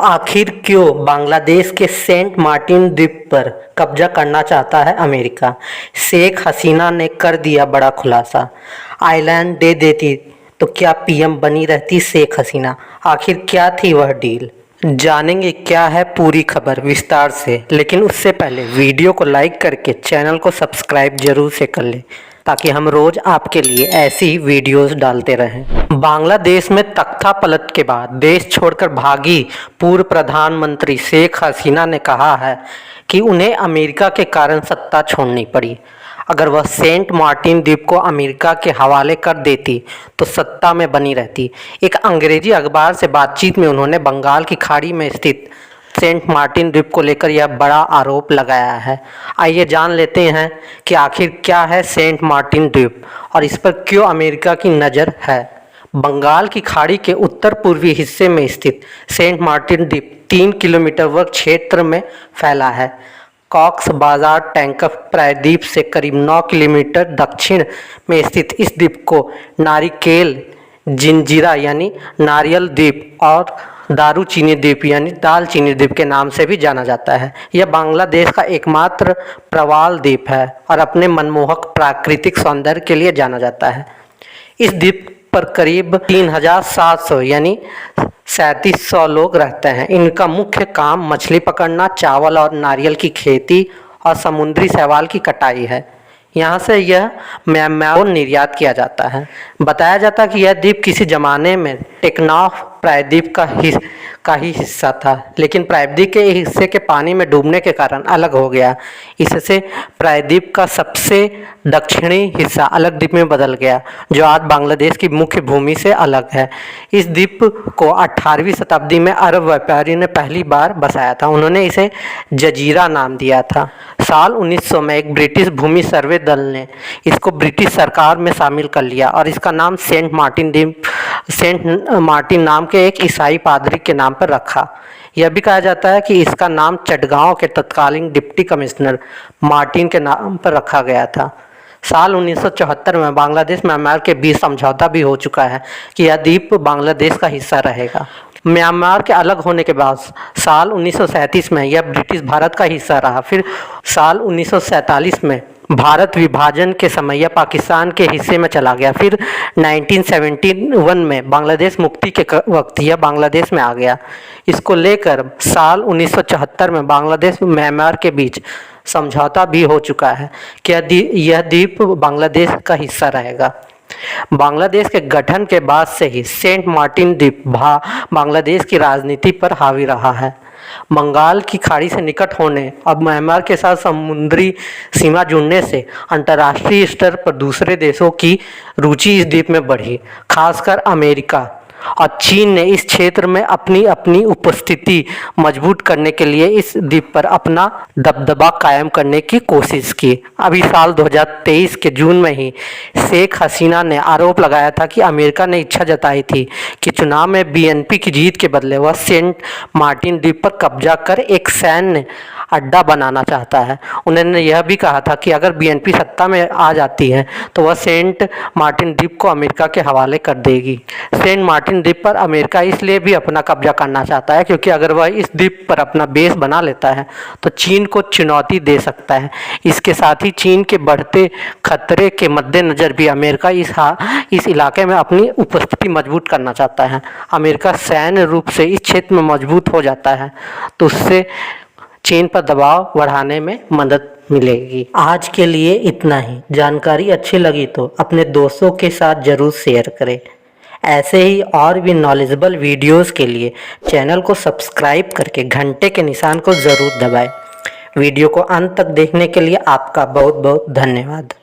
आखिर क्यों बांग्लादेश के सेंट मार्टिन द्वीप पर कब्जा करना चाहता है अमेरिका? शेख हसीना ने कर दिया बड़ा खुलासा। आइलैंड दे देती तो क्या पीएम बनी रहती शेख हसीना? आखिर क्या थी वह डील? जानेंगे क्या है पूरी खबर विस्तार से, लेकिन उससे पहले वीडियो को लाइक करके चैनल को सब्सक्राइब जरूर से कर लें ताकि हम रोज आपके लिए ऐसी ही वीडियोस डालते रहें। बांग्लादेश में तख्ता पलट के बाद देश छोड़कर भागी पूर्व प्रधानमंत्री शेख हसीना ने कहा है कि उन्हें अमेरिका के कारण सत्ता छोड़नी पड़ी। अगर वह सेंट मार्टिन द्वीप को अमेरिका के हवाले कर देती तो सत्ता में बनी रहती। एक अंग्रेजी अखबार से बातचीत में उन्होंने बंगाल की खाड़ी में स्थित सेंट मार्टिन द्वीप को लेकर यह बड़ा आरोप लगाया है। आइए जान लेते हैं कि आखिर क्या है सेंट मार्टिन द्वीप और इस पर क्यों अमेरिका की नज़र है। बंगाल की खाड़ी के उत्तर पूर्वी हिस्से में स्थित सेंट मार्टिन द्वीप 3 किलोमीटर वर्ग क्षेत्र में फैला है। कॉक्स बाजार टैंकफ प्रायद्वीप से करीब 9 किलोमीटर दक्षिण में स्थित इस द्वीप को नारिकेल जिंजीरा यानी नारियल द्वीप और दारूचीनी द्वीप यानी दालचीनी द्वीप के नाम से भी जाना जाता है। यह बांग्लादेश का एकमात्र प्रवाल द्वीप है और अपने मनमोहक प्राकृतिक सौंदर्य के लिए जाना जाता है। इस द्वीप पर करीब 3700 यानी 3700 लोग रहते हैं। इनका मुख्य काम मछली पकड़ना, चावल और नारियल की खेती और समुद्री शैवाल की कटाई है। यहाँ से यह म्यांमार को निर्यात किया जाता है। बताया जाता है कि यह द्वीप किसी ज़माने में टेक्नाफ प्रायद्वीप का ही हिस्सा था, लेकिन प्रायद्वीप के हिस्से के पानी में डूबने के कारण अलग हो गया। इससे प्रायद्वीप का सबसे दक्षिणी हिस्सा अलग द्वीप में बदल गया, जो आज बांग्लादेश की मुख्य भूमि से अलग है। इस द्वीप को 18वीं शताब्दी में अरब व्यापारी ने पहली बार बसाया था। उन्होंने इसे जजीरा नाम दिया था। साल 1900 में एक ब्रिटिश भूमि सर्वे दल ने इसको ब्रिटिश सरकार में शामिल कर लिया और इसका नाम सेंट मार्टिन नाम के एक ईसाई पादरी के नाम पर रखा। यह भी कहा जाता है कि इसका नाम चटगांव के तत्कालीन डिप्टी कमिश्नर मार्टिन के नाम पर रखा गया था। साल 1974 में बांग्लादेश म्यांमार के बीच समझौता भी हो चुका है कि यह द्वीप बांग्लादेश का हिस्सा रहेगा। म्यांमार के अलग होने के बाद साल 1937 में यह ब्रिटिश भारत का हिस्सा रहा। फिर साल 1947 में भारत विभाजन के समय यह पाकिस्तान के हिस्से में चला गया। फिर 1971 में बांग्लादेश मुक्ति के वक्त यह बांग्लादेश में आ गया। इसको लेकर साल 1974 में बांग्लादेश म्यांमार के बीच समझौता भी हो चुका है कि यह द्वीप बांग्लादेश का हिस्सा रहेगा। बांग्लादेश के गठन के बाद से ही सेंट मार्टिन द्वीप बांग्लादेश की राजनीति पर हावी रहा है। बंगाल की खाड़ी से निकट होने और म्यांमार के साथ समुद्री सीमा जुड़ने से अंतर्राष्ट्रीय स्तर पर दूसरे देशों की रुचि इस द्वीप में बढ़ी। खासकर अमेरिका और चीन ने इस क्षेत्र में अपनी उपस्थिति मजबूत करने के लिए इस द्वीप पर अपना दबदबा कायम करने की कोशिश की। अभी साल 2023 के जून में ही शेख हसीना ने आरोप लगाया था कि अमेरिका ने इच्छा जताई थी कि चुनाव में बीएनपी की जीत के बदले वह सेंट मार्टिन द्वीप पर कब्जा कर एक सैन्य अड्डा बनाना चाहता है। उन्होंने यह भी कहा था कि अगर बीएनपी सत्ता में आ जाती है तो वह सेंट मार्टिन द्वीप को अमेरिका के हवाले कर देगी। सेंट मार्टिन द्वीप पर अमेरिका इसलिए भी अपना कब्जा करना चाहता है क्योंकि अगर वह इस द्वीप पर अपना बेस बना लेता है तो चीन को चुनौती दे सकता है। इसके साथ ही चीन के बढ़ते खतरे के मद्देनज़र भी अमेरिका इस इलाके में अपनी उपस्थिति मजबूत करना चाहता है। अमेरिका सैन्य रूप से इस क्षेत्र में मजबूत हो जाता है तो उससे चीन पर दबाव बढ़ाने में मदद मिलेगी। आज के लिए इतना ही। जानकारी अच्छी लगी तो अपने दोस्तों के साथ ज़रूर शेयर करें। ऐसे ही और भी नॉलेजेबल वीडियोस के लिए चैनल को सब्सक्राइब करके घंटे के निशान को ज़रूर दबाएं। वीडियो को अंत तक देखने के लिए आपका बहुत बहुत धन्यवाद।